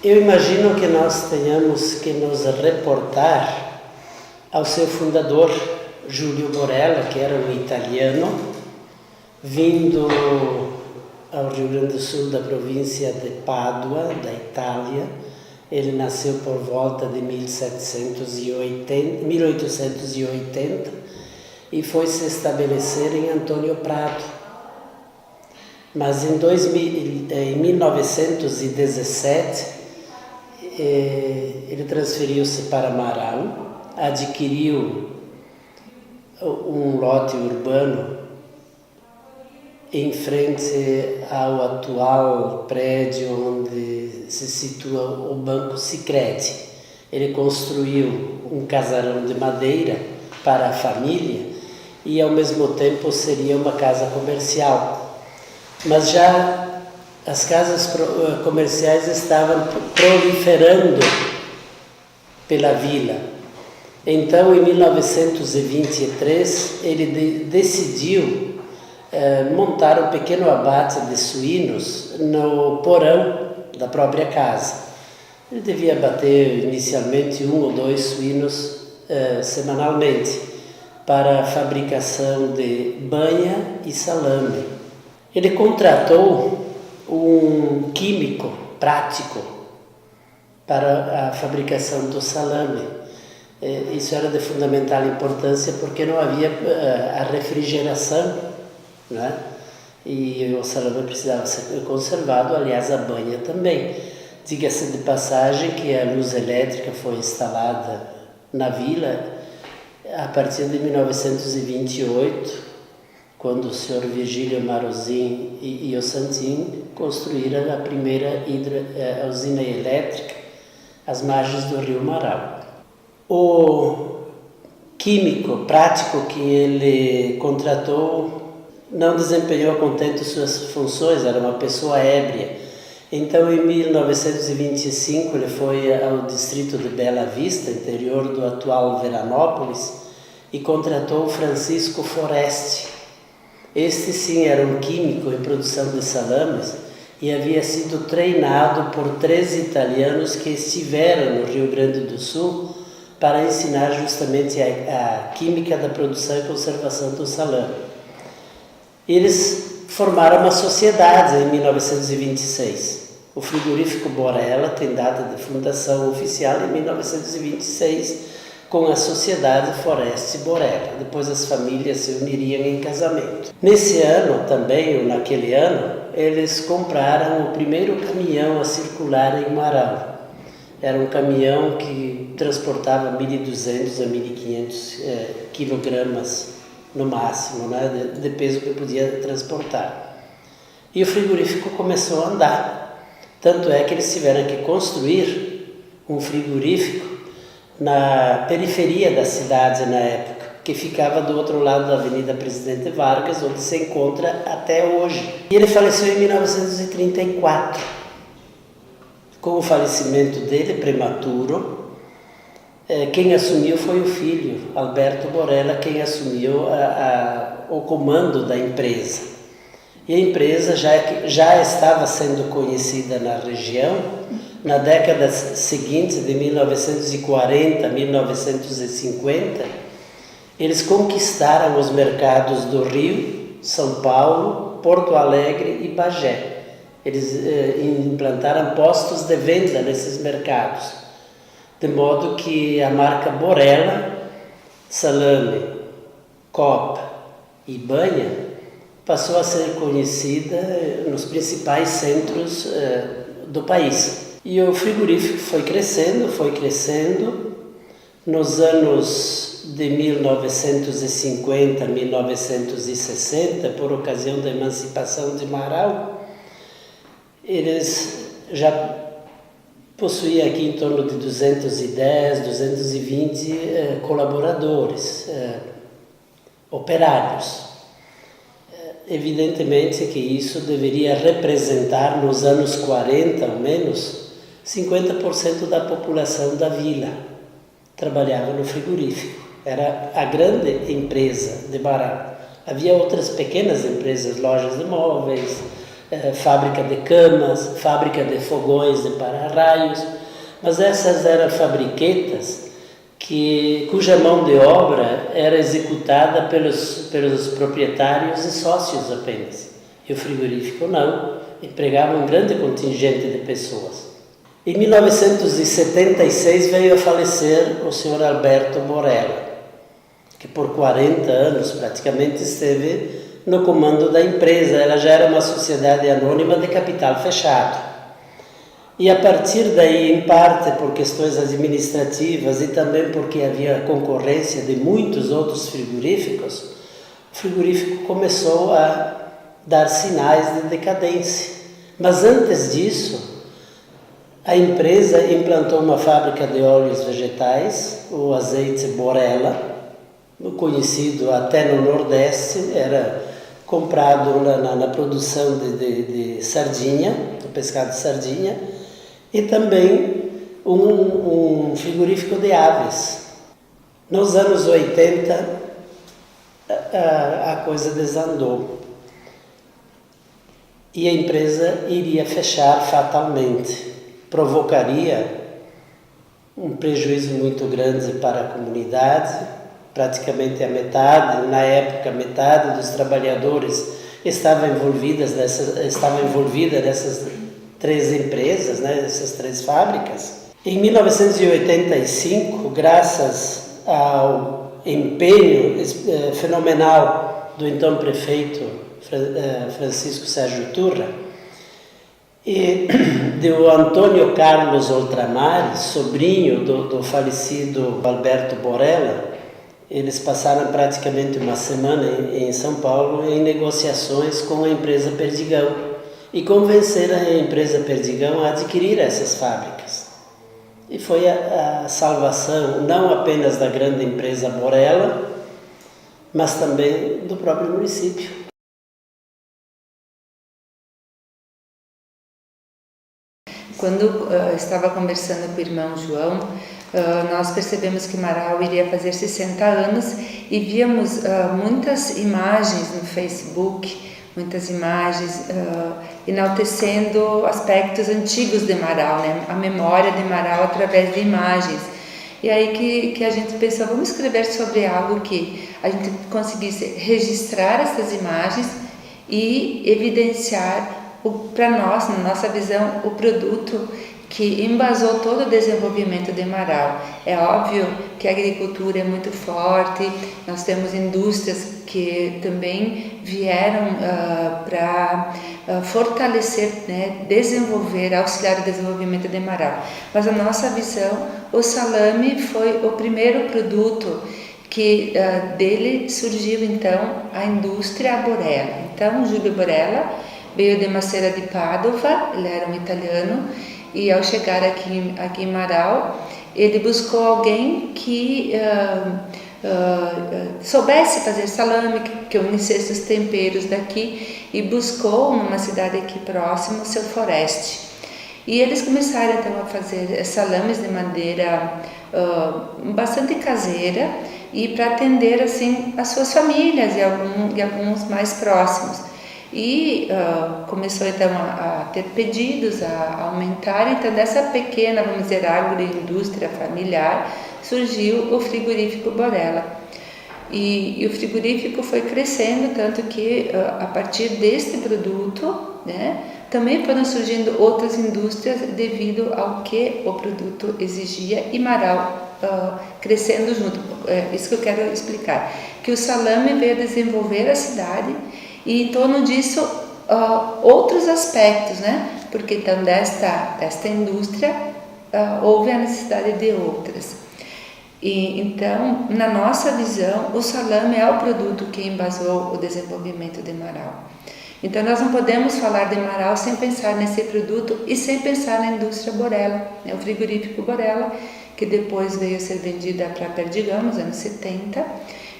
Eu imagino que nós tenhamos que nos reportar ao seu fundador, Júlio Borella, que era um italiano, vindo ao Rio Grande do Sul, da província de Pádua, da Itália. Ele nasceu por volta de 1880 e foi se estabelecer em Antônio Prado. Mas em 1917, ele transferiu-se para Marau, adquiriu um lote urbano em frente ao atual prédio onde se situa o Banco Sicredi. Ele construiu um casarão de madeira para a família e ao mesmo tempo seria uma casa comercial. Mas já as casas comerciais estavam proliferando pela vila. Então, em 1923, ele decidiu montar um pequeno abate de suínos no porão da própria casa. Ele devia abater inicialmente 1 ou 2 suínos semanalmente para a fabricação de banha e salame. Ele contratou um químico prático para a fabricação do salame. Isso era de fundamental importância porque não havia a refrigeração, né? E o salame precisava ser conservado, aliás, a banha também. Diga-se de passagem que a luz elétrica foi instalada na vila a partir de 1928, quando o senhor Virgílio Marozin e o Santin construíram a primeira usina elétrica às margens do rio Marau. O químico prático que ele contratou não desempenhou contente suas funções, era uma pessoa ébria. Então, em 1925, ele foi ao distrito de Bela Vista, interior do atual Veranópolis, e contratou Francisco Foreste. Este sim era um químico em produção de salames e havia sido treinado por 3 italianos que estiveram no Rio Grande do Sul para ensinar justamente a química da produção e conservação do salame. Eles formaram uma sociedade em 1926. O frigorífico Borella tem data de fundação oficial em 1926, com a Sociedade Foreste Borella. Depois as famílias se uniriam em casamento. Nesse ano também, ou naquele ano, eles compraram o primeiro caminhão a circular em Marau. Era um caminhão que transportava 1.200 a 1.500 quilogramas no máximo, né, de peso que podia transportar. E o frigorífico começou a andar. Tanto é que eles tiveram que construir um frigorífico na periferia da cidade na época, que ficava do outro lado da Avenida Presidente Vargas, onde se encontra até hoje. E ele faleceu em 1934. Com o falecimento dele, prematuro, quem assumiu foi o filho, Alberto Borella, quem assumiu o comando da empresa. E a empresa já estava sendo conhecida na região. Na década seguinte, de 1940 a 1950, eles conquistaram os mercados do Rio, São Paulo, Porto Alegre e Bagé. Eles implantaram postos de venda nesses mercados, de modo que a marca Borella, salame, copa e banha passou a ser conhecida nos principais centros do país. E o frigorífico foi crescendo. Nos anos de 1950 a 1960, por ocasião da emancipação de Marau, eles já possuía aqui em torno de 210, 220 colaboradores, operários. Evidentemente que isso deveria representar, nos anos 40 ao menos, 50% da população da vila trabalhava no frigorífico. Era a grande empresa de Marau. Havia outras pequenas empresas, lojas de móveis, fábrica de camas, fábrica de fogões de para-raios, mas essas eram fabriquetas cuja mão de obra era executada pelos proprietários e sócios apenas. E o frigorífico não, empregava um grande contingente de pessoas. Em 1976 veio a falecer o senhor Alberto Borella, que por 40 anos praticamente esteve no comando da empresa. Ela já era uma sociedade anônima de capital fechado. E a partir daí, em parte por questões administrativas e também porque havia concorrência de muitos outros frigoríficos, o frigorífico começou a dar sinais de decadência. Mas antes disso, a empresa implantou uma fábrica de óleos vegetais, o azeite Borella, conhecido até no Nordeste, era comprado na produção de sardinha, do pescado de sardinha, e também um frigorífico de aves. Nos anos 80, a coisa desandou e a empresa iria fechar fatalmente. Provocaria um prejuízo muito grande para a comunidade. Praticamente na época, metade dos trabalhadores estava envolvida nessas 3 empresas, essas 3 fábricas. Em 1985, graças ao empenho fenomenal do então prefeito Francisco Sérgio Turra e do Antônio Carlos Oltramares, sobrinho do falecido Alberto Borella, eles passaram praticamente uma semana em São Paulo em negociações com a empresa Perdigão e convenceram a empresa Perdigão a adquirir essas fábricas. E foi a salvação não apenas da grande empresa Borella, mas também do próprio município. Quando estava conversando com o irmão João, nós percebemos que Marau iria fazer 60 anos e víamos muitas imagens no Facebook, muitas imagens enaltecendo aspectos antigos de Marau, né? A memória de Marau através de imagens. E aí que a gente pensou, vamos escrever sobre algo que a gente conseguisse registrar essas imagens e evidenciar para nós, na nossa visão, o produto que embasou todo o desenvolvimento de Marau. É óbvio que a agricultura é muito forte, nós temos indústrias que também vieram para fortalecer, desenvolver, auxiliar o desenvolvimento de Marau. Mas a nossa visão, o salame foi o primeiro produto que dele surgiu então a indústria Borella. Então, Júlio Borella veio de Macera di Padova, ele era um italiano, e ao chegar aqui em Marau, ele buscou alguém que soubesse fazer salame, que unisse os temperos daqui, e buscou numa cidade aqui próxima o seu Foreste. E eles começaram então a fazer salames de madeira bastante caseira e para atender assim as suas famílias e alguns mais próximos. E começou então a ter pedidos, a aumentar. Então dessa pequena, vamos dizer, agroindústria familiar, surgiu o frigorífico Borella. E o frigorífico foi crescendo, tanto que a partir deste produto, também foram surgindo outras indústrias devido ao que o produto exigia, e Marau crescendo junto. Isso que eu quero explicar, que o salame veio desenvolver a cidade e em torno disso outros aspectos, porque então desta indústria houve a necessidade de outras. E então, na nossa visão, o salame é o produto que embasou o desenvolvimento de Marau. Então nós não podemos falar de Marau sem pensar nesse produto e sem pensar na indústria Borella, o frigorífico Borella, que depois veio a ser vendida para Perdigão nos anos 70,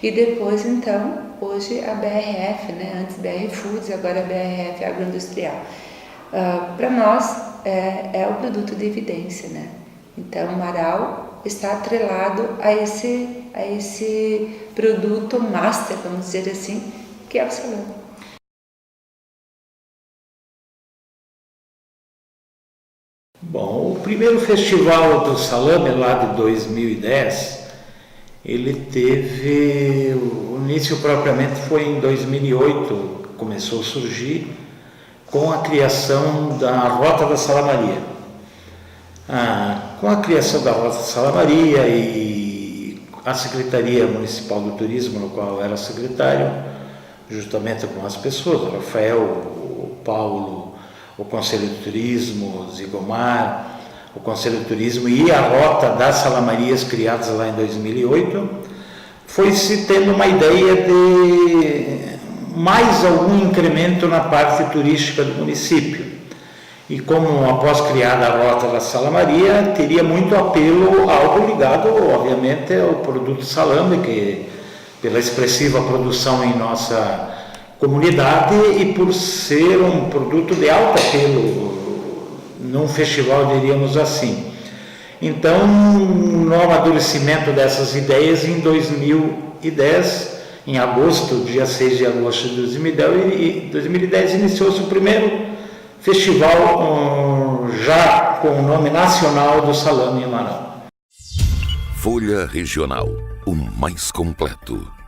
e depois então, hoje a BRF, antes BR Foods, agora a BRF Agroindustrial. Para nós é o produto de evidência, Então Marau está atrelado a esse produto master, vamos dizer assim, que é o salame. Bom, o primeiro festival do salame lá de 2010, ele teve, o início propriamente foi em 2008, começou a surgir com a criação da Rota da Salamaria. Com a criação da Rota da Salamaria e a Secretaria Municipal do Turismo, no qual eu era secretário, justamente com as pessoas, o Rafael, o Paulo, o Conselho de Turismo, o Zigomar, o Conselho de Turismo e a Rota das Salamarias criadas lá em 2008, foi-se tendo uma ideia de mais algum incremento na parte turística do município. E como após criada a Rota da Salamaria, teria muito apelo algo ligado, obviamente, ao produto salame, que pela expressiva produção em nossa comunidade e por ser um produto de alto apelo num festival, diríamos assim. Então, no amadurecimento dessas ideias, em 2010, em agosto, dia 6 de agosto de 2010, iniciou-se o primeiro festival já com o nome nacional do salame em Manaus. Folha Regional, o mais completo.